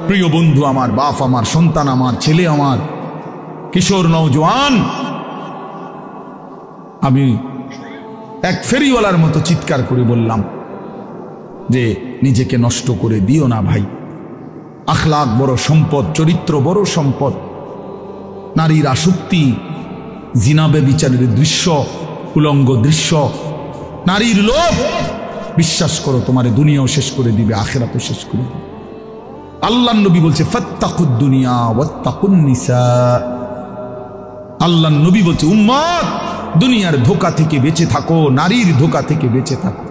প্রিয় বন্ধু আমার, বাপ আমার, সন্তান আমার, ছেলে আমার, কিশোর নওজোয়ান, আমি এক ফেরিওয়ালার মতো চিৎকার করে বললাম যে নিজেকে নষ্ট করে দিও না ভাই। আখলাক বড় সম্পদ, চরিত্র বড় সম্পদ। নারীর আসক্তি, জিনা ব্যভিচারের দৃশ্য, উলঙ্গ দৃশ্য, নারীর লোভ, বিশ্বাস করো তোমার দুনিয়াও শেষ করে দিবে, আখিরাতও শেষ করে দিবে। আল্লাহর নবী বলছে ফাত্তাকুদ দুনিয়া ওয়াত্তাকুন নিসা। আল্লাহর নবী বলছে উম্মত দুনিয়ার ধোঁকা থেকে বেঁচে থাকো, নারীর ধোঁকা থেকে বেঁচে থাকো।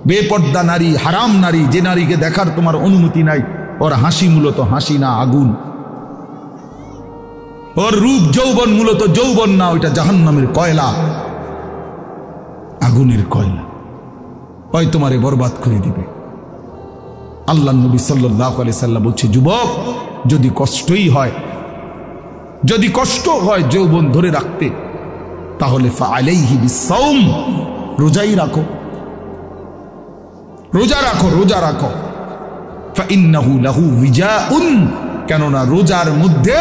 বেপর্দা নারী, হারাম নারী, যে নারীকে দেখার তোমার অনুমতি নাই, ওর হাসি মূলত হাসি না, আগুন। ওর রূপ যৌবন মূলত যৌবন না, ওইটা জাহান্নামের কয়লা, আগুনের কয়লা। ওই তোমারে বরবাদ করে দিবে। আল্লাহ নবী সাল্লাল্লাহু আলাইহি সাল্লাম বলছে যুবক, যদি কষ্টই হয়, যদি কষ্ট হয় যৌবন ধরে রাখতে, তাহলে ফাআলাইহি বিসসাওম, রোজাই রাখো, রোজা রাখো, রোজা রাখো। ফাইন্নাহু লাহু বিজাউন, কেননা রোজার মধ্যে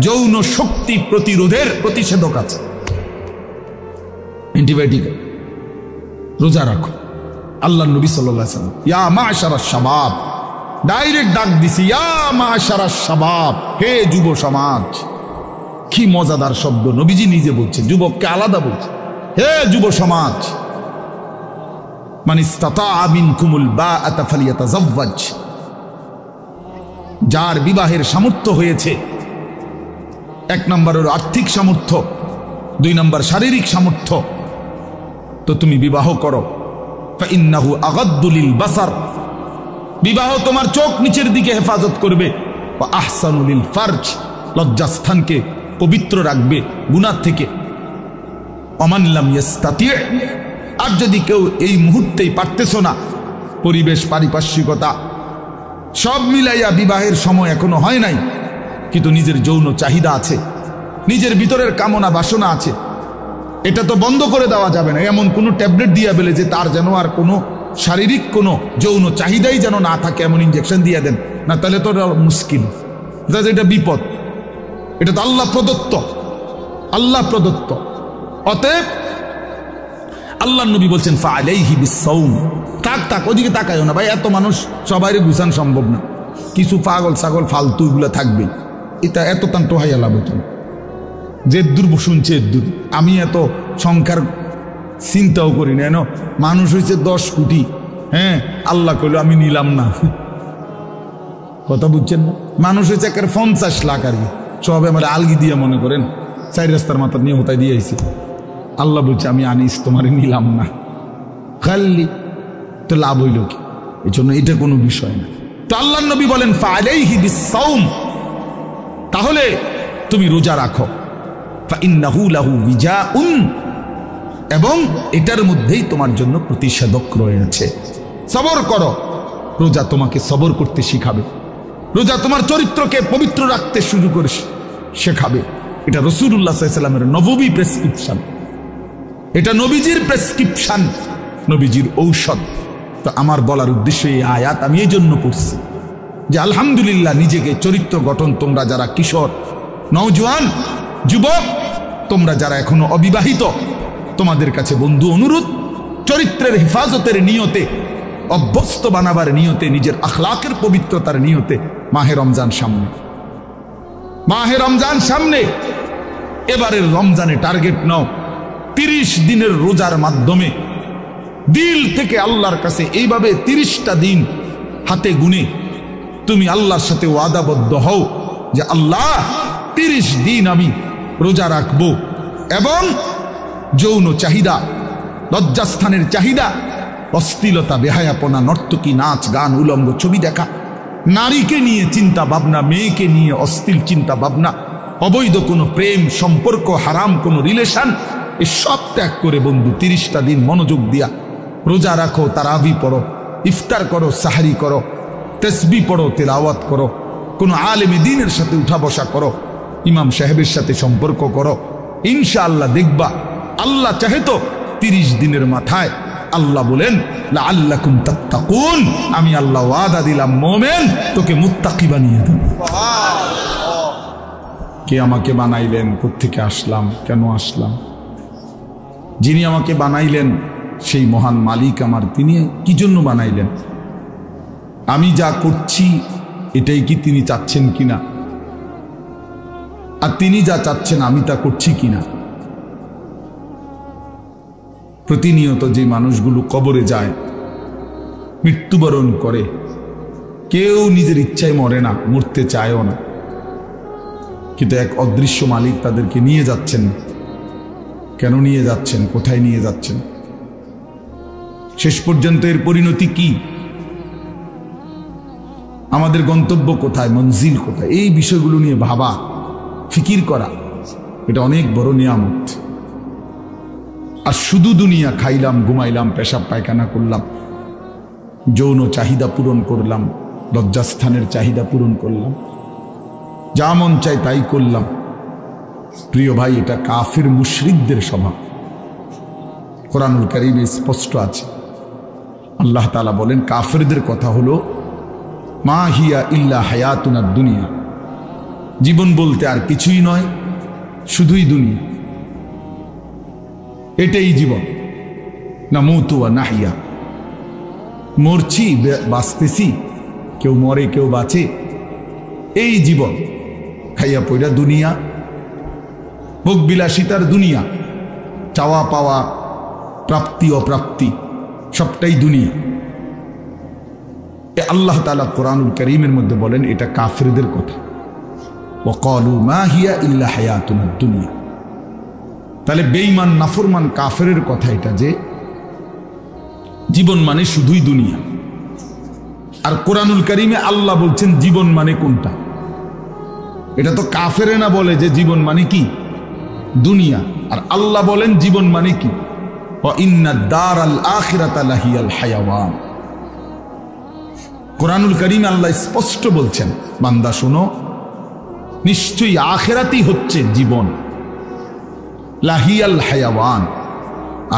যৌন শক্তি প্রতিরোধের প্রতিষেধক আছে, অ্যান্টিবায়োটিক। রোজা রাখো। আল্লাহ নবী সাল্লাল্লাহু আলাইহি ওয়াসাল্লাম ইয়া মাশারাশ শাবাব, ডাইরেক্ট ডাক দিছি, ইয়া মাশারাশ শাবাব, হে যুব সমাজ। কি মজাদার শব্দ, নবীজি নিজে বলছে, যুবককে আলাদা বলছে, হে যুব সমাজ। মান ইসতাতাআ মিনকুমুল বাআতা ফালিয়াতাযাওয়াজ, যার বিবাহের সামর্থ্য হয়েছে, এক নম্বর হলো আর্থিক সামর্থ্য, দুই নম্বর শারীরিক সামর্থ্য, তো তুমি বিবাহ করো। ফাইন্নাহু আগাদ্দু লিল বাসার, বিবাহ তোমার চোখ নিচের দিকে হেফাজত করবে। ওয়া আহসানু লিল ফারজ, লজ্জাস্থানকে পবিত্র রাখবে গুনাহ থেকে। ওমান লাম ইস্তাতি, আর যদি কেউ এই মুহূর্তেই পারতেছ না, পরিবেশ, পারিপার্শ্বিকতা সব মিলাইয়া বিবাহের সময় এখনো হয় নাই, কিন্তু নিজের যৌন চাহিদা আছে, নিজের ভিতরের কামনা বাসনা আছে, এটা তো বন্ধ করে দেওয়া যাবে না। এমন কোনো ট্যাবলেট দিয়া বেলে যে তার যেন আর কোনো শারীরিক কোনো যৌন চাহিদাই যেন না থাকে, এমন ইঞ্জেকশন দিয়ে দেন না, তাহলে তো মুশকিল, এটা বিপদ। এটা তো আল্লাহ প্রদত্ত, আল্লাহ প্রদত্ত। অতএব আল্লাহ নবী বলছেন ফাআলাইহি বিসসাওম। তাক ওদিকে তাকায়ও না ভাই, এত মানুষ সবাই গুছান সম্ভব না, কিছু পাগল ছাগল ফালতু এগুলো থাকবে, এটা এত তান টোহাইয়া লাভ হতো না। যে দূর শুনছে দূর, আমি এত সংখ্যার চিন্তাও করি না। মানুষ হয়েছে 10 কোটি, হ্যাঁ, আল্লাহ কইল আমি নিলাম না, কথা বুঝছেন না? মানুষ হয়েছে একের 50 লাখ, আর কি সব আমার আলগি দিয়ে মনে করেন 4 রাস্তার মাথা নিয়ে হোতায় দিয়ে আইছে। আল্লাহ বলছে আমি আনিস, তোমার নিলাম না, খালি তো লাভ হইল কি? এই জন্য এটা কোনো বিষয় না। তো আল্লাহ নবী বলেন ফাআলাইহি বিসসাওম, তাহলে তুমি রোজা রাখো। ফাইন্নাহু লাহু বিজাউন, এবং এটার মধ্যেই তোমার জন্য প্রতিষেধক রয়েছে। সবর করো, রোজা তোমাকে সবর করতে শিখাবে, রোজা তোমার চরিত্রকে পবিত্র রাখতে শুরু করে শেখাবে। এটা রাসূলুল্লাহ সাল্লাল্লাহু আলাইহি ওয়াসাল্লামের নববী প্রেসক্রিপশন, এটা নবীজির প্রেসক্রিপশন, নবীজির ঔষধ। তো আমার বলার উদ্দেশ্য এই আয়াত আমি এই জন্য পড়ছি যে আলহামদুলিল্লাহ, নিজেকে চরিত্র গঠন, তোমরা যারা কিশোর, নওজোয়ান, যুবক, তোমরা যারা এখনো অবিবাহিত, তোমাদের কাছে বন্ধু অনুরোধ, চরিত্রের হেফাজতের নিয়তে, অভ্যস্ত বানাবার নিয়তে, নিজের আখলাকের পবিত্রতার নিয়তে মাহে রমজান সামনে, মাহে রমজান সামনে। এবারের রমজানে টার্গেট নাও 30 দিনের রোজার মাধ্যমে দিল থেকে আল্লাহর কাছে এইভাবে 30টা দিন হাতে গুনে তুমি আল্লাহর সাথে ওয়াদাবদ্ধ হও যে আল্লাহ 30 দিন আমি রোজা রাখবো, এবং যৌন চাহিদা, লজ্জাস্থানের চাহিদা, অশ্লীলতা, বেহায়াপনা, নর্তকী, নাচ গান, উলঙ্গ ছবি দেখা, নারীকে নিয়ে চিন্তা ভাবনা, মেয়েকে নিয়ে অশ্লীল চিন্তা ভাবনা, অবৈধ কোনো প্রেম সম্পর্ক, হারাম কোনো রিলেশন, এ সব ত্যাগ করে বন্ধু 30টা দিন মনোযোগ দিয়া রোজা রাখো। তারাবি পড়ো, ইফতার করো, সাহারি করো, তাসবিহ পড়ো, তেলাওয়াত করো, কোনো আলেমে দ্বীনের সাথে উঠা বসা করো, ইমাম সাহেবের সাথে সম্পর্ক করো। ইনশাআল্লাহ দেখবা আল্লাহ চাহে তো 30 দিনের মাথায় আল্লাহ বলেন লাআল্লাকুম তাত্তাকুন, আমি আল্লাহ ওয়াদা দিলাম মুমিন তোকে মুত্তাকি বানিয়ে দেব। কে আমাকে বানাইলেন, কোত্থেকে আসলাম, কেন আসলাম? যিনি আমাকে বানাইলেন সেই মহান মালিক আমার, তিনি কি জন্য বানাইলেন? আমি যা করছি এটাই কি তিনি চাচ্ছেন কিনা, আর তিনি যা চাচ্ছেন আমি তা করছি কিনা? প্রতিনিয়ত যে মানুষগুলো কবরে যায়, মৃত্যুবরণ করে, কেউ নিজের ইচ্ছায় মরে না, মরতে চায়ও না, কিন্তু এক অদৃশ্য মালিক তাদেরকে নিয়ে যাচ্ছেন। কেন নিয়ে যাচ্ছেন, কোথায় নিয়ে যাচ্ছেন, শেষ পর্যন্ত এর পরিণতি কি, আমাদের গন্তব্য কোথায়, মঞ্জিল কোথায়, এই বিষয়গুলো নিয়ে ভাবা, ফিকির করা, এটা অনেক বড় নিয়ামত। আর শুধু দুনিয়া খাইলাম, ঘুমাইলাম, পেশাব পায়খানা করলাম, যৌন চাহিদা পূরণ করলাম, লজ্জাস্থানের চাহিদা পূরণ করলাম, যা মন চাই তাই করলাম, প্রিয় ভাই, এটা কাফির মুশরিকদের স্বভাব। কোরআনুল কারীমে স্পষ্ট আছে, আল্লাহ তাআলা বলেন কাফিরদের কথা হলো মা হিয়া ইল্লা হায়াতুনা দুনিয়া, জীবন বলতে আর কিছুই নয়, শুধুই দুনিয়া, এটাই জীবন। নামুতু ওয়া নাহইয়া, মরছি বাঁচতেছি, কেউ মরে কেউ বাঁচে, এই জীবন। খাইয়া পয়রা দুনিয়া, ভোগ বিলাসিতার দুনিয়া, চাওয়া পাওয়া, প্রাপ্তি অপ্রাপ্তি, সবটাই দুনিয়া। আল্লাহ তাআলা কোরআনুল কারীমের মধ্যে বলেন এটা কাফিরদের কথা, ওয়াকালু মা হিয়া ইল্লা হায়াতুনা দুনিয়া। তাহলে বেঈমান নাফরমান কাফেরের কথা এটা, যে জীবন মানে শুধুই দুনিয়া। আর কোরআনুল কারীমে আল্লাহ বলছেন জীবন মানে কোনটা, এটা তো কাফেরে না বলে যে জীবন মানে কি দুনিয়া, আর আল্লাহ বলেন জীবন মানে কি, ওয়া ইন্নাদ দারাল আখিরাতা লাহিয়াল হায়াওয়ান। কোরআনুল কারীমে আল্লাহ স্পষ্ট বলছেন, বান্দা শোনো, নিশ্চয়ই আখিরাতই হচ্ছে জীবন, লাহিয়াল হায়াওয়ান,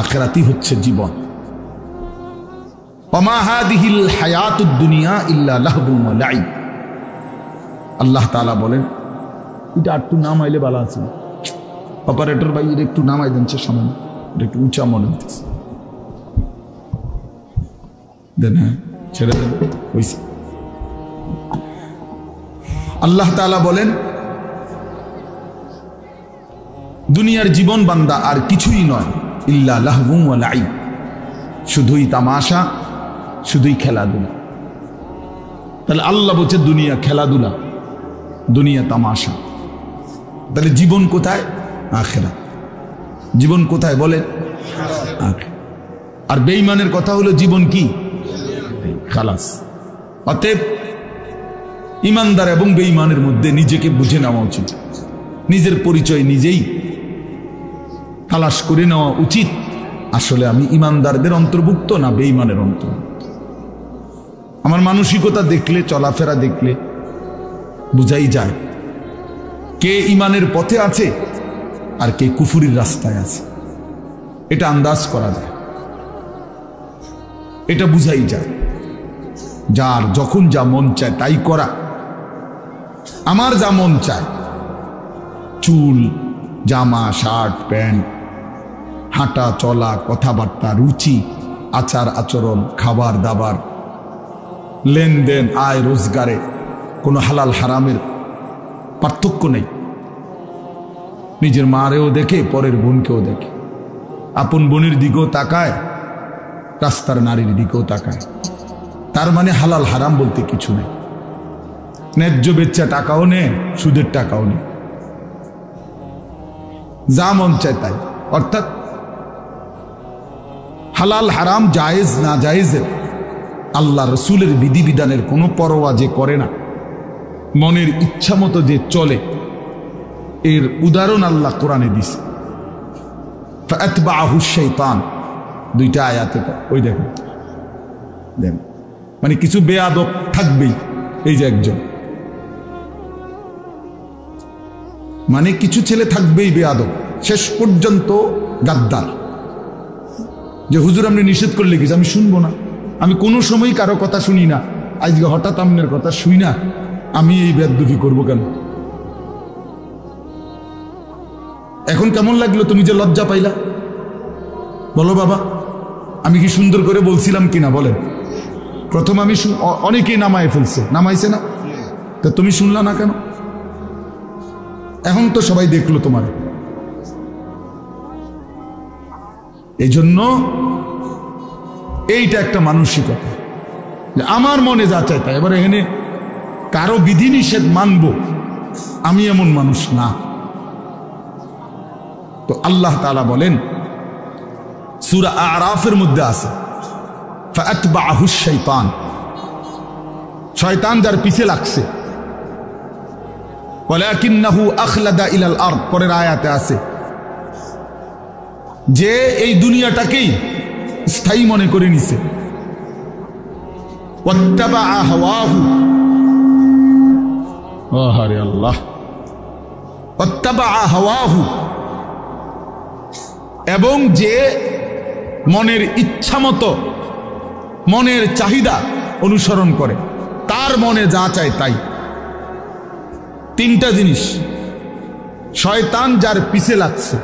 আখিরাতই হচ্ছে জীবন। ওয়া মা হাদিহিল হায়াতুদ দুনিয়া ইল্লা লাহবুন ওয়া লাইব। আল্লাহ তাআলা বলেন, এটা একটু নামাইলে ভালো আছে, অপারেটর ভাই এটা একটু নামাই দেন, সামনে এটা একটু উঁচা মনে হইতেছে, দেন, হ্যাঁ ছেড়ে দেন, হইছে। আল্লাহ তাআলা বলেন দুনিয়ার জীবন বান্দা আর কিছুই নয়, ইল্লা লাহবুন ওয়া লাইব, শুধুই তামাশা, শুধুই খেলাধুলা। তাহলে আল্লাহ বলছে দুনিয়া খেলাধুলা, দুনিয়া তামাশা। তাহলে জীবন কোথায়? আখিরাত। জীবন কোথায় বলে? আখিরাত। আর বেঈমানের কথা হলো জীবন কি? খালাস। অতএব ইমানদার এবং বেঈমানের মধ্যে নিজেকে বুঝে নেওয়া উচিত, নিজের পরিচয় নিজেই তালাশ করে নেওয়া উচিত, আসলে আমি ইমানদারদের অন্তর্ভুক্ত না বেঈমানের অন্তর্ভুক্ত। আমার মানসিকতা দেখলে, চলাফেরা দেখলে বুঝাই যায় কে ইমানের পথে আছে আর কে কুফুরির রাস্তায় আছে, এটা আন্দাজ করা যায়, এটা বুঝাই যায়। যার যখন যা মন চায় তাই করা, আমার যা মন চায়, চুল, জামা, শার্ট, প্যান্ট, হাঁটা চলা, কথাবার্তা, রুচি, আচার আচরণ, খাবার দাবার, লেনদেন, আয় রোজগারে কোনো হালাল হারামের পার্থক্য নেই। নিজের মারেও দেখে, পরের বোনকেও দেখে, আপন বোনের দিকেও তাকায়, রাস্তার নারীর দিকেও তাকায়। তার মানে হালাল হারাম বলতে কিছু নেই। ন্যায্য বেচ্চা টাকাও নেই, সুদের টাকাও নেই, যা মন চায় তাই। অর্থাৎ হালাল হারাম, জায়েজ না জায়েজের, আল্লাহ রসুলের বিধিবিধানের কোনো পরোয়া যে করে না, মনের ইচ্ছা মতো যে চলে, এর উদাহরণ আল্লাহ কোরআনে দিছে। ফাআতবাআহু শাইতান, দুইটা আয়াতে ওই দেখুন, মানে কিছু বেয়াদব থাকবেই। এই যে একজন, মানে কিছু ছেলে থাকবেই বেয়াদব, শেষ পর্যন্ত গাদ্দার। যে হুজুর আপনি নিষেধ করলে কিছু আমি শুনবো না, আমি কোনো সময় কারো কথা শুনি না, আজকে হঠাৎ আপনার কথা শুই না, আমি এই বেদবি করবো কেন? এখন কেমন লাগলো তুমি যে লজ্জা পাইলা? বলো বাবা, আমি কি সুন্দর করে বলছিলাম কিনা বলেন? প্রথম আমি অনেকেই নামায় ফেলছে, নামাইছে না? তা তুমি শুনলা না কেন? এখন তো সবাই দেখলো তোমার। এই জন্য এইটা একটা মানসিকতা যে আমার মনে যা চাই তাই। এবার এখানে কারো বিধিনিষেধ মানবো, আমি এমন মানুষ না। তো আল্লাহ তাআলা বলেন সূরা আরাফের মধ্যে আছে ফাআতবাহু শাইতান, শয়তান যার পিছে লাগছে। ওয়ালাকিন্নাহু আখলাদা ইলাল আরদ, পরের আয়াতে আছে যে এই দুনিয়াটাকেই স্থায়ী মনে করে নিছে। ওয়াত্তাবা হাওয়াহু, আরে আল্লাহ, ওয়াত্তাবা হাওয়াহু, এবং যে মনের ইচ্ছা মতো মনের চাহিদা অনুসরণ করে, তার মনে যা চায় তাই। তিনটা জিনিস, শয়তান যার পিছে লাগছে,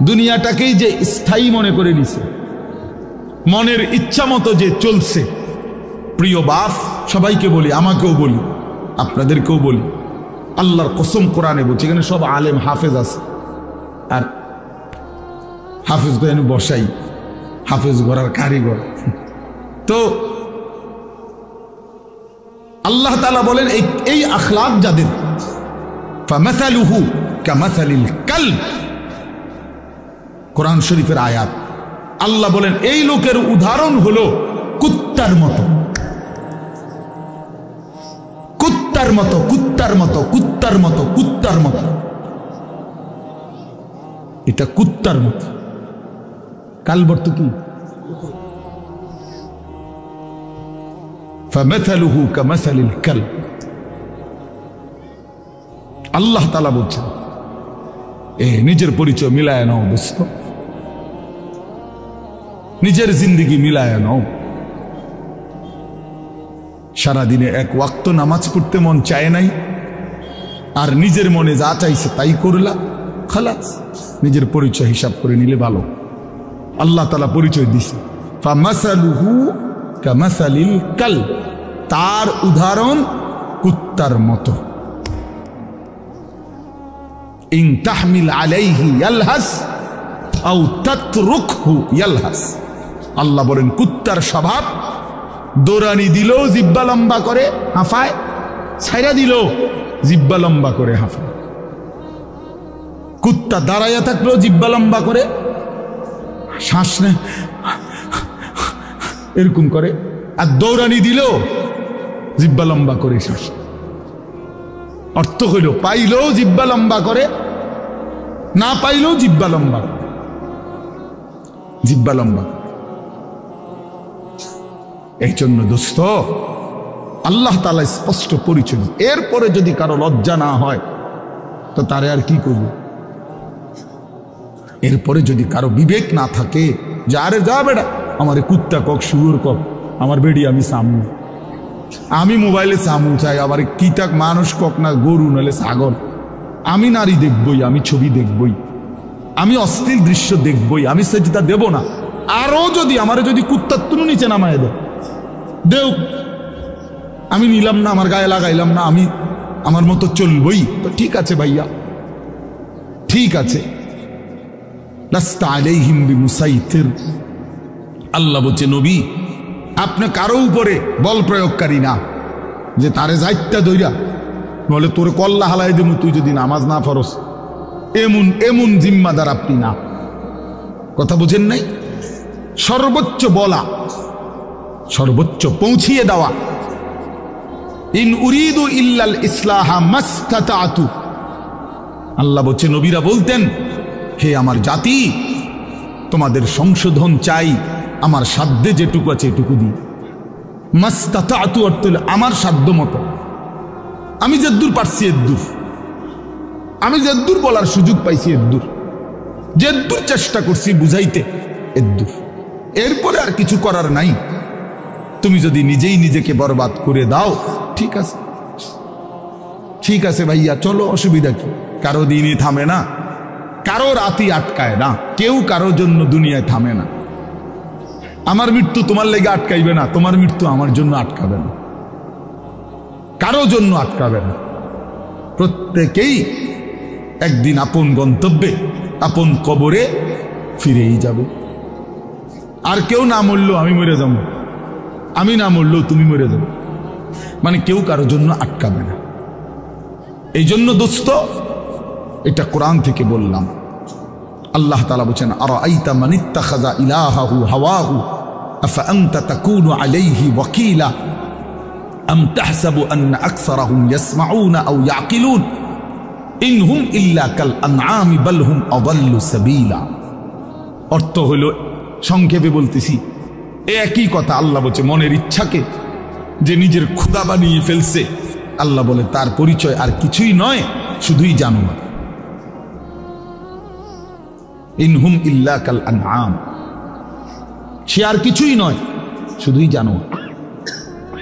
দুনিয়াটাকেই যে স্থায়ী মনে করে নিছে, মনের ইচ্ছা মতো যে চলছে। প্রিয় বাপ, সবাইকে বলি, আমাকেও বলি, আপনাদেরকেও বলি, আল্লাহর কসম কোরআনে বলছি, এখানে সব আলেম হাফেজ আছে, আর হাফেজ তো এনে বসাই, হাফেজ গড়ার কারিগর। তো আল্লাহ তাআলা বলেন এই আখলাক যাদের, ফামাসালুহু কামাসালিল কালব, কোরআন শরীফের আয়াত। আল্লাহ বলেন এই লোকের উদাহরণ হলো কুত্তার মতো, কুত্তার মতো, কুত্তার মতো, কুত্তার মতো, কুত্তার মতো। এটা কুত্তার মতো। কালব অর্থ কি? ফামাসালুহু কামাসালিল কালব। আল্লাহ তাআলা বলছেন নিজের পরিচয় মিলায় নাও দোস্ত, নিজের জিন্দেগি মিলায় নাও। সারাদিনে এক ওয়াক্ত নামাজ পড়তে মন চায় নাই, আর নিজের মনে যা চাইছে তাই করলা, খালাস। নিজের পরিচয় হিসাব করে নিলে ভালো। আল্লাহ তাআলা পরিচয় দিছে ফামাসালুহু কামাসালিল কালব, তার উদাহরণ কুত্তার মতো। ইন তাহমিল আলাইহি ইয়ালহাস আও তাতরুকহু ইয়ালহাস। আল্লাহ বলেন কুত্তার স্বভাব, দৌড়ানি দিলেও জিব্বা লম্বা করে হাঁফায়, ছাইরা দিলেও জিব্বা লম্বা করে হাঁফায়। কুত্তা দাঁড়াইয়া থাকলেও জিব্বা লম্বা করে, শ্বাস নেয় এরকম করে, আর দৌড়ানি দিলেও জিব্বা লম্বা করে শ্বাস। অর্থ হইল পাইলেও জিব্বা লম্বা করে, না পাইলেও জিব্বা লম্বা, জিব্বা লম্বা। এই জন্য দোস্ত, আল্লাহ তাআলা স্পষ্ট পরিচয়। এরপরে যদি কারো লজ্জা না হয় তো তারে আর কি করবে? এরপরে যদি কারো বিবেক না থাকে যে আরে যা বেটা, আমার কুত্তা কক, শুয়োর কক, আমার বেডি আমি সামু, আমি মোবাইলে সামু চাই, আবার কিতাক মানুষ কক না গরু নালে ছাগল, আমি নারী দেখবই, আমি ছবি দেখবই, আমি অশ্লীল দৃশ্য দেখবই, আমি সেজদা দেব না। আরো যদি আমারে যদি কুত্তার তুলু নিচে নামায় দেও, আমি নিলাম না, আমার গায়ে লাগাইলাম না, আমি আমার মতো চলবই, তো ঠিক আছে ভাইয়া, ঠিক আছে। লাস্তা আলাইহিম বিমুসাইতির। আল্লাহ বলছে নবী, আপনি কারো উপরে বল প্রয়োগকারী না, যে তারে যাইত্যা দইরা বলে তোরে কল্লা হালাই দেবো তুই যদি নামাজ না ফরস, এমন এমন জিম্মাদার আপনি না। কথা বুঝেন নাই? সর্বোচ্চ বলা, সর্বোচ্চ পৌঁছিয়ে দেওয়া। ইন উরিদু ইল্লাল ইসলাহা মাস্তাতাতু। আল্লাহ বলছে নবীরা বলতেন, হে আমার জাতি, তোমাদের সংশোধন চাই, আমার সাধ্যে যেটুকু আছে এটুকু দিই। মাস্তাতাতু অর্থ হলো আমার সাধ্য মতো, আমি যেদূর পারছি এদূর, আমি যেদূর বলার সুযোগ পাইছি এদূর, যেদূর চেষ্টা করছি বুঝাইতে এদ্দুর, এরপরে আর কিছু করার নাই। তুমি যদি নিজেই নিজেকে বরবাদ করে দাও, ঠিক আছে, ঠিক আছে ভাইয়া, চলো, অসুবিধা কি? কারো দিনই থামে না, কারো রাতই আটকায় না, কেউ কারো জন্য দুনিয়ায় থামে না। আমার মৃত্যু তোমার লেগে আটকাইবে না, তোমার মৃত্যু আমার জন্য আটকাবে না, কারো জন্য আটকাবে না। প্রত্যেকেই একদিন আপন গন্তব্যে, আপন কবরে ফিরেই যাবে। আর কেউ না মরলেও আমি মরে যাব, আমি না মরলেও তুমি মরে যাবে, মানে কেউ কারো জন্য আটকাবে না। এই জন্য দোস্ত, এটা কোরআন থেকে বললাম। আল্লাহ তাআলা বলেন, আরাআইতা মান ইত্তাখাযা ইলাহাহু হাওয়াহু আফা আনতা তাকুনু আলাইহি ওয়াকিলা আম তাহসাবু আন্না আকসারাহুম ইয়াসমাউনা আও ইয়াকিলুন ইনহুম ইল্লা কাল আনআমি বাল হুম আযাল্লু সাবিলা। অর্থ হলো, সংক্ষেপে বলতেছি, একই কথা। আল্লাহ বলছে, মনের ইচ্ছাকে যে নিজের খোদা বানিয়ে ফেলছে, আল্লাহ বলে তার পরিচয় আর কিছুই নয়, শুধুই জানোয়ার। ইনহুম ইল্লা কাল আনআম, সে আর কিছুই নয়, শুধুই জানোয়ার।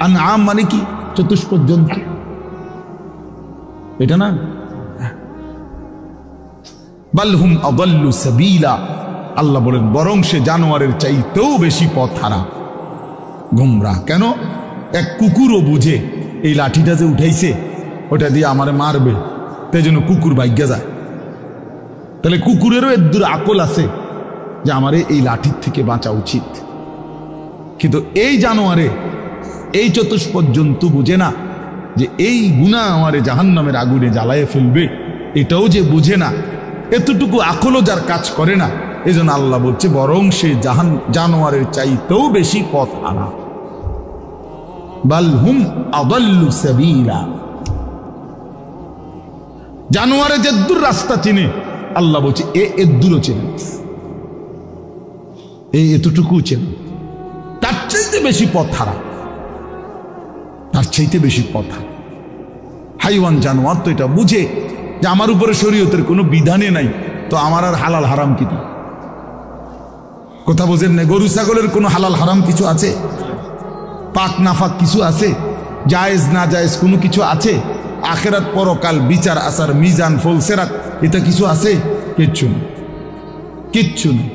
আনআম মানে কি? চতুষ্পদ জন্তু, এটা না? বাল হুম আযাল্লু সাবিলা, আল্লাহ বলেন বরং সে জানোয়ারের চাইতেও বেশি পথ হারা, গোমরা। কেন? এক কুকুরও বুঝে এই লাঠিটা যে উঠাইছে ওটা দিয়ে আমারে মারবে, তাই জন্য কুকুর ভাগ্যা যায়। তাহলে কুকুরেরও এদ্দুর আকল আছে যে আমারে এই লাঠির থেকে বাঁচা উচিত। কিন্তু এই জানোয়ারে, এই চতুষ্পদ জন্তু বুঝে না যে এই গুনাহ আমারে জাহান্নামের আগুনে জ্বালায়ে ফেলবে, এটাও যে বুঝে না, এতটুকু আকলও যার কাজ করে না, এজন্য আল্লাহ বলছে বরং সে জানোয়ারের চাইতেও বেশি পথ হারা। বাল হুম আযাল্লু সাবিলা, জানোয়ারে যেদ্দুর রাস্তা চিনে, আল্লাহ বলছে এদ্দুরও চেনে, এতটুকু চেনে, তার চাইতে বেশি পথ হারা, তার চাইতে বেশি পথ হারা। হাইওয়ান জানোয়ার তো এটা বুঝে যে আমার উপরে শরীয়তের কোনো বিধানে নাই, তো আমার আর হালাল হারাম কি? কথা বোঝেন না? গরু ছাগলের কোনো হালাল হারাম কিছু আছে? পাক নাফাক কিছু আছে? জায়েজ না জায়েজ কোনো কিছু আছে? আখেরাত পরকাল, বিচার আচার, মিজান, ফলসেরাত, এটা কিছু আছে? কিচ্ছু নেই, কিচ্ছু নেই।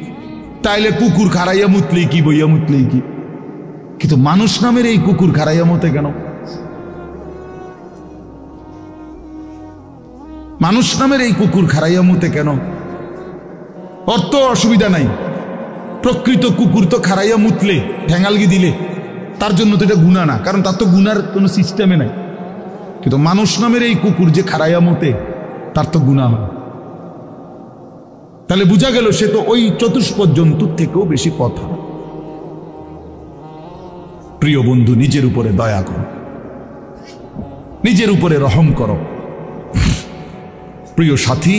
তাইলে কুকুর খারাইয়া মুতলেই কি, বইয়া মুতলেই কি? কিন্তু মানুষ নামের এই কুকুর খারাইয়া মতে কেন? মানুষ নামের এই কুকুর খারাইয়া মতে কেন? অর্থ অসুবিধা নাই, প্রকৃত কুকুর তো খারাইয়া মুতলে, ঠ্যাঙ্গালগি দিলে তার জন্য তো এটা গুনাহ না, কারণ তার তো গুনার কোনো সিস্টেমে নাই। কিন্তু মানুষ নামের এই কুকুর যে খারাইয়া মতে, তার তো গুনাহ হয়। তাহলে বোঝা গেল সে তো ওই চতুষ্পদ জন্তুর থেকেও বেশি পথ হারা। প্রিয় বন্ধু, নিজের উপরে দয়া করো, নিজের উপরে রহম করো। প্রিয় সাথী,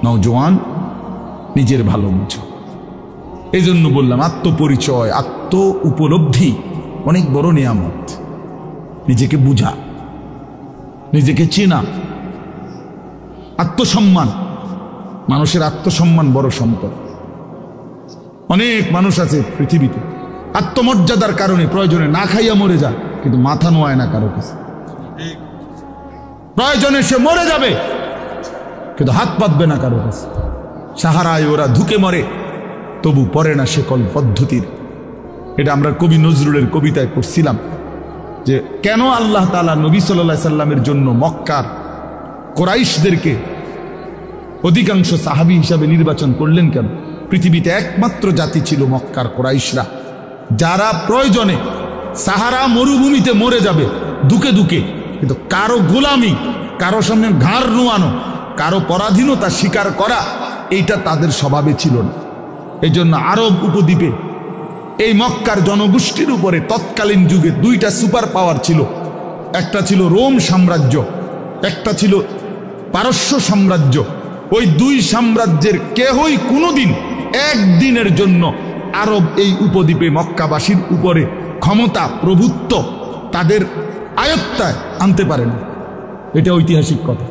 নওজোয়ান, নিজের ভালো বুঝো। এই জন্য বললাম, আত্মপরিচয়, আত্ম উপলব্ধি অনেক বড় নিয়ামত। নিজেকে বুঝা, নিজেকে চেনা, আত্মসম্মান, মানুষের আত্মসম্মান বড় সম্পদ। অনেক মানুষ আছে পৃথিবীতে আত্মমর্যাদার কারণে প্রয়োজনে না খাইয়া মরে যায়, কিন্তু মাথা নোয়ায় না কারো কাছে। প্রয়োজনে সে মরে যাবে, কিন্তু হাত পাতবে না কারো কাছে। সাহারায় ওরা ধুকে মরে, তবু পড়ে না শেকল পদ্ধতির। এটা আমরা কবি নজরুলের কবিতায় পড়ছিলাম যে কেন আল্লাহ তাআলা নবী সাল্লাল্লাহু আলাইহি সাল্লামের জন্য মক্কার কুরাইশদেরকে অধিকাংশ সাহাবী হিসাবে নির্বাচন করলেন কেন? পৃথিবীতে একমাত্র জাতি ছিল মক্কার কুরাইশরা, যারা প্রয়োজনে সাহারা মরুভূমিতে মরে যাবে দুকে দুকে, কিন্তু কারো গোলামি, কারো সামনে ঘাড় নোয়ানো, কারো পরাধীনতা স্বীকার করা, এইটা তাদের স্বভাবে ছিল না। এই জন্য আরব উপদ্বীপে এই মক্কার জনগোষ্ঠীর উপরে তৎকালীন যুগে দুইটা সুপার পাওয়ার ছিল। একটা ছিল রোম সাম্রাজ্য, একটা ছিল পারস্য সাম্রাজ্য। ওই দুই সাম্রাজ্যের কেহই কোনোদিন একদিনের জন্য আরব এই উপদ্বীপে মক্কাবাসীর উপরে ক্ষমতা, প্রভুত্ব তাদের আয়ত্তায় আনতে পারে না। এটা ঐতিহাসিক কথা।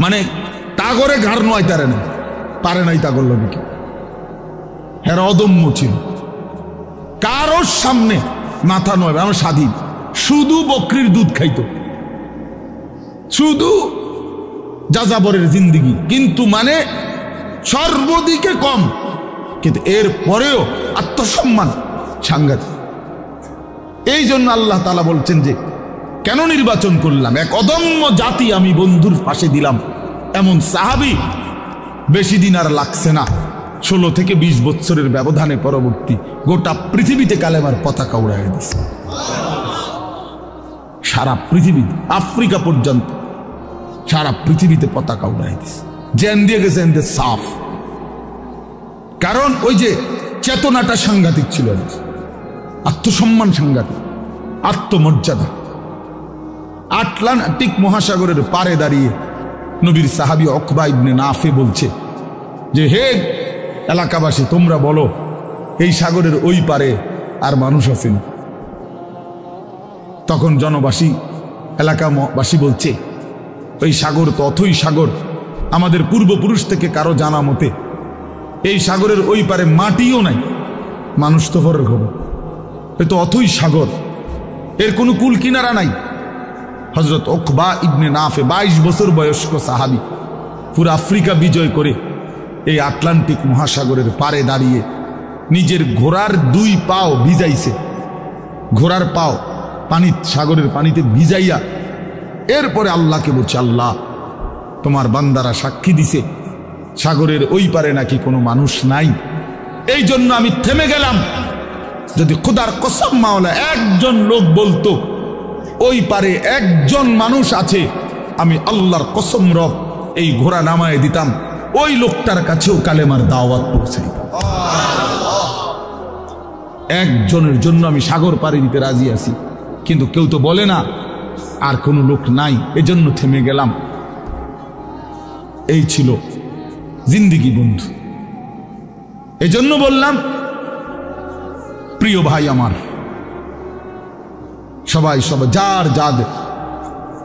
মানে তাগরে ঘাড় নয় তারে না, পারে নাই তাগর লোকে। এরা অদম্য ছিল, কারোর সামনে মাথা নয়, আমার স্বাধীন, শুধু বকরির দুধ খাইত, শুধু যাযাবরের জিন্দিগি, কিন্তু মানে সর্বদিকে কম, কিন্তু এর পরেও আত্মসম্মান সাংঘাতিক। এই জন্য আল্লাহ তাআলা বলছেন যে কেন নির্বাচন করলাম, এক অদম্য জাতি আমি বন্ধুর পাশে দিলাম। এমন সাহাবী বেশি দিন আর লাগছে না, 16 থেকে 20 বছরের ব্যবধানে পরবর্তী গোটা পৃথিবীতে কালেমার পতাকা উড়াইয়া দিচ্ছে। সারা পৃথিবী, আফ্রিকা পর্যন্ত সারা পৃথিবীতে পতাকা উড়াইয়া দিচ্ছে। জেন দিয়ে গেছে সাফ, কারণ ওই যে চেতনাটা সাংঘাতিক ছিল, আত্মসম্মান সাংঘাতিক, আত্মমর্যাদা। আটলান্টিক মহাসাগরের পারে দাঁড়িয়ে নবীর সাহাবী উকবা ইবনে নাফে বলছে যে হে এলাকাবাসী, তোমরা বলো এই সাগরের ওই পারে আর মানুষ আছেন? তখন জনবাসী, এলাকাবাসী বলছে ওই সাগর তো অথই সাগর, আমাদের পূর্বপুরুষ থেকে কারো জানা মতে এই সাগরের ওই পারে মাটিও নাই, মানুষ তো পরের খবর, এ তো অথই সাগর, এর কোনো কুল কিনারা নাই। হযরত উকবা ইবনে নাফে 22 বছর বয়স্ক সাহাবী, পুরো আফ্রিকা বিজয় করে এই আটলান্টিক মহাসাগরের পারে দাঁড়িয়ে নিজের ঘোড়ার 2 পাও ভিজাইছে, ঘোড়ার পাও পানি, সাগরের পানিতে ভিজাইয়া এরপরে আল্লাহকে বলছে, আল্লাহ তোমার বান্দারা সাক্ষী দিছে সাগরের ওই পারে নাকি কোনো মানুষ নাই, এই জন্য আমি থেমে গেলাম। যদি খোদার কসম মাওলা একজন লোক বলতো ওই পারে একজন মানুষ আছে, আমি আল্লাহর কসম রব এই ঘোড়া নামায় দিতাম, ওই লোকটার কাছেও কালেমার দাওয়াত পৌঁছাইতাম। একজনের জন্য আমি সাগর পাড়ি দিতে রাজি আছি, কিন্তু কেউ তো বলে না আর কোনো লোক নাই, এজন্য থেমে গেলাম। এই ছিল জিন্দিগি বন্ধু। এজন্য বললাম প্রিয় ভাই আমার, সবাই সবাই যার যাদের,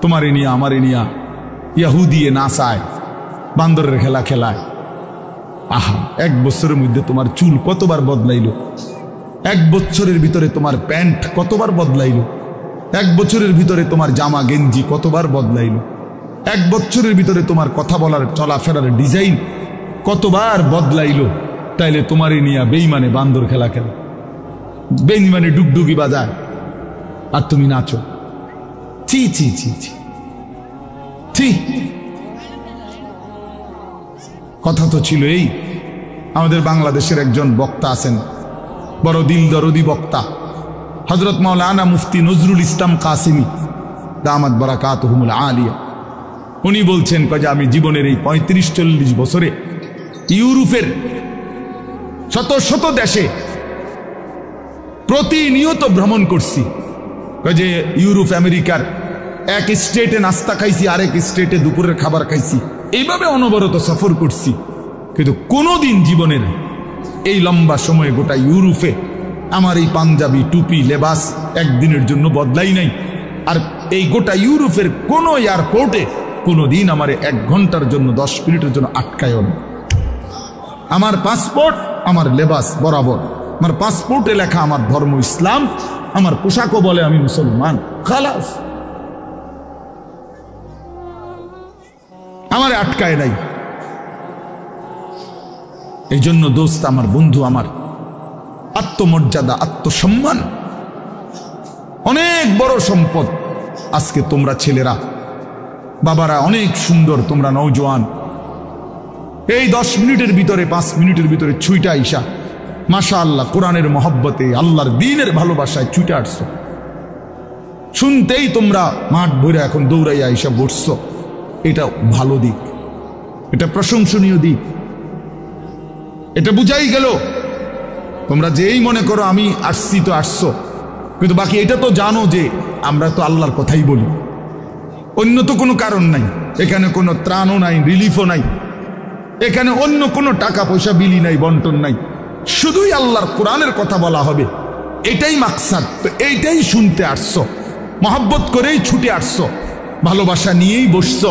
তোমারে নিয়া আমারে নিয়া ইয়াহুদিয়ে নাসায়, বান্দরের খেলা খেলায়। আহা, 1 বছরের মধ্যে তোমার চুল কতবার বদলাইলো, 1 বছরের ভিতরে তোমার প্যান্ট কতবার বদলাইলো, 1 বছরের ভিতরে তোমার জামা গেঞ্জি কতবার বদলাইলো, 1 বছরের ভিতরে তোমার কথা বলার চলাফেরার ডিজাইন কতবার বদলাইলো। তাইলে তোমারে নিয়া বেঈমানে বান্দর খেলা খেলা, বেঈমানে ডুগডুগি বাজায়, আর তুমি নাচো। ছি ছি ছি ছি ছি। কথা তো ছিল এই, আমাদের বাংলাদেশের একজন বক্তা আছেন, বড় দিল দরদি বক্তা, হযরত মাওলানা মুফতি নজরুল ইসলাম কাসিমি দামাত বারাকাতুহুমুল আলিয়া। উনি বলছেন যে আমি জীবনের এই 35-40 বছরে ইউরোপের শত শত দেশে প্রতিনিয়ত ভ্রমণ করছি। যে ইউরোপ আমেরিকার এক স্টেটে নাস্তা খাইছি, আরেক স্টেটে দুপুরের খাবার খাইছি, এইভাবে অনবরত সফর করছি, কিন্তু কোনোদিন জীবনের এই লম্বা সময়ে গোটা ইউরোপে আমার এই পাঞ্জাবি টুপি লেবাস একদিনের জন্য বদলাই নাই। আর এই গোটা ইউরোপের কোনো এয়ারপোর্টে কোনোদিন আমার 1 ঘন্টার জন্য 10 মিনিটের জন্য আটকায়ও না। আমার পাসপোর্ট, আমার লেবাস বরাবর, আমার পাসপোর্টে লেখা আমার ধর্ম ইসলাম, আমার পোশাকও বলে আমি মুসলমান, খালাস, আমারে আটকায় নাই। এই জন্য দোস্ত আমার, বন্ধু আমার, আত্মমর্যাদা, আত্মসম্মান অনেক বড় সম্পদ। আজকে তোমরা ছেলেরা, বাবারা অনেক সুন্দর, তোমরা নওজোয়ান, এই 10 মিনিটের ভিতরে 5 মিনিটের ভিতরে ছুইটা আইসা মাশাআল্লাহ কোরআনের মহব্বতে, আল্লাহর দ্বীনের ভালোবাসায় ছুটে আসছো। শুনতেই তোমরা মাঠ ভরে এখন দৌড়াইয়া আইসা বসছো, এটা ভালো দিক, এটা প্রশংসনীয় দিক। এটা বুঝাই গেল তোমরা যেই মনে করো আমি আসছি তো আসছো, কিন্তু বাকি এটা তো জানো যে আমরা তো আল্লাহর কথাই বলি, অন্য তো কোনো কারণ নাই। এখানে কোনো ত্রাণও নাই, রিলিফও নাই, এখানে অন্য কোনো টাকা পয়সা বিলি নাই, বন্টন নাই, শুধুই আল্লাহর কোরআনের কথা বলা হবে, এটাই মাকসাদ। তো এইটাই শুনতে আসছো, মহব্বত করেই ছুটে আসছো, ভালোবাসা নিয়েই বসছো।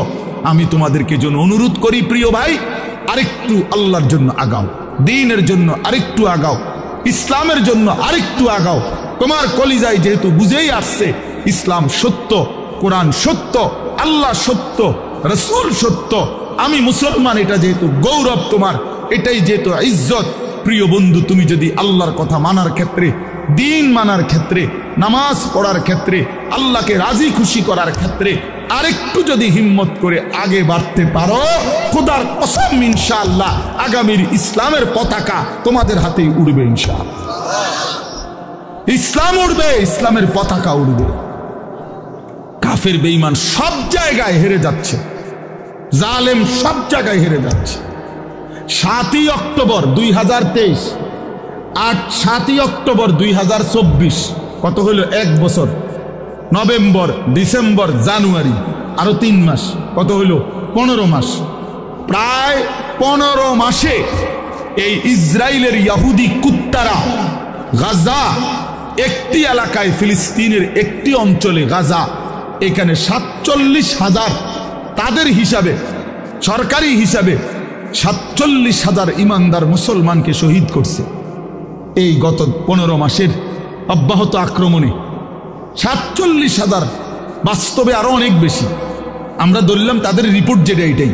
আমি তোমাদেরকে জন্য অনুরোধ করি প্রিয় ভাই, আরেকটু আল্লাহর জন্য আগাও। দ্বীনের জন্য আরেকটু আগাও, ইসলামের জন্য আরেকটু আগাও। তোমার কলিজায় যেহেতু বুঝেই আসছে ইসলাম সত্য, কোরআন সত্য, আল্লাহ সত্য, রাসূল সত্য, আমি মুসলমান, এটা যেহেতু গৌরব তোমার, এটাই যেহেতু ইজ্জত। প্রিয় বন্ধু, তুমি যদি আল্লাহর কথা মানার ক্ষেত্রে, দ্বীন মানার ক্ষেত্রে, নামাজ পড়ার ক্ষেত্রে, আল্লাহকে রাজি খুশি করার ক্ষেত্রে আরেকটু যদি হিম্মত করে আগে বাড়তে পারো, খোদার কসম ইনশাআল্লাহ আগামীর ইসলামের পতাকা তোমাদের হাতেই উড়বে ইনশাআল্লাহ। ইসলাম উড়বে, ইসলামের পতাকা উড়বে। কাফের বেঈমান সব জায়গায় হেরে যাচ্ছে, জালেম সব জায়গায় হেরে যাচ্ছে। 7ই অক্টোবর 2023, 7ই অক্টোবর 2024, কত হলো? 1 বছর। নভেম্বর, ডিসেম্বর, জানুয়ারি, আরো 3 মাস, কত হলো? 15 মাস। প্রায় 15 মাসে এই ইসরায়েলের ইহুদি কুত্তারা গাজা, একটি এলাকায়, ফিলিস্তিনের একটি অঞ্চলে গাজা, এখানে 47,000, তাদের হিসাবে, সরকারি হিসাবে 47,000 ইমানদার মুসলমানকে শহীদ করছে এই গত 15 মাসের অব্যাহত আক্রমণে। 47,000, বাস্তবে আরো অনেক বেশি। আমরা ধরলাম তাদের রিপোর্ট যেটা, এটাই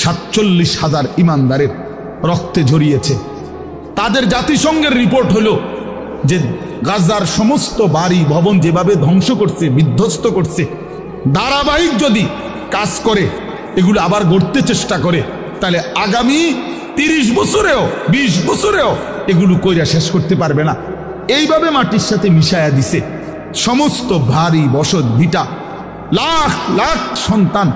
47,000 ইমানদারের রক্তে ঝরিয়েছে। তাদের জাতিসংঘের রিপোর্ট হলো যে গাজার সমস্ত বাড়ি ভবন যেভাবে ধ্বংস করছে, বিধ্বস্ত করছে, ধারাবাহিক যদি কাজ করে, এগুলো আবার গড়তে চেষ্টা করে, তাহলে আগামী 30 বছরেও 20 বছরেও এগুলো কইরা শেষ করতে পারবে না। এইভাবে মাটির সাথে মিশায়া দিছে সমস্ত ভারী বসত ভিটা। লাখ লাখ সন্তান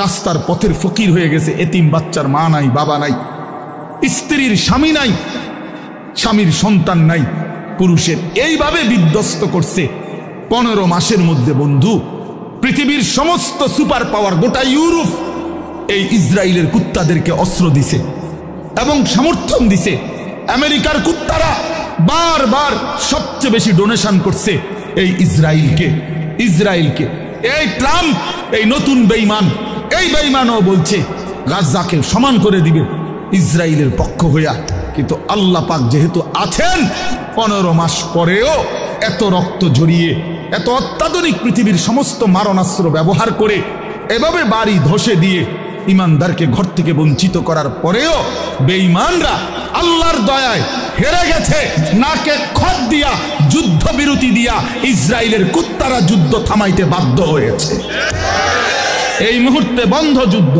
রাস্তার পথের ফকির হয়ে গেছে। এতিম বাচ্চার মা নাই, বাবা নাই, স্ত্রীর স্বামী নাই, স্বামীর সন্তান নাই, পুরুষের। এইভাবে বিধ্বস্ত করছে 15 মাসের মধ্যে। বন্ধু, পৃথিবীর সমস্ত সুপার পাওয়ার, গোটা ইউরোপ এই ইসরায়েলের কুত্তাদেরকে অস্ত্র দিছে এবং সমর্থন দিছে। আমেরিকার কুত্তারা বারবার সবচেয়ে বেশি ডোনেশন করছে এই ইসরায়েলকে। এই ট্রাম্প, এই নতুন বেঈমান, এই বেঈমানও বলছে গাজাকে সমান করে দিবে ইসরায়েলের পক্ষ হইয়া। কিন্তু আল্লাহ পাক যেহেতু আছেন, 15 মাস পরেও এত রক্ত ঝরিয়ে, এত অত্যাধুনিক পৃথিবীর সমস্ত মারণাস্ত্র ব্যবহার করে এভাবে বাড়ি ধসে দিয়ে ইমানদারকে ঘর থেকে বঞ্চিত করার পরেও বেঈমানরা আল্লাহর দয়ায় হেরে গেছে। নাকে খত দিয়া, যুদ্ধ বিরতি দিয়া ইসরায়েলের কুত্তারা যুদ্ধ থামাইতে বাধ্য হয়েছে। এই মুহূর্তে বন্ধ যুদ্ধ,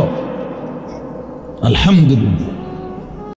আলহামদুলিল্লাহ।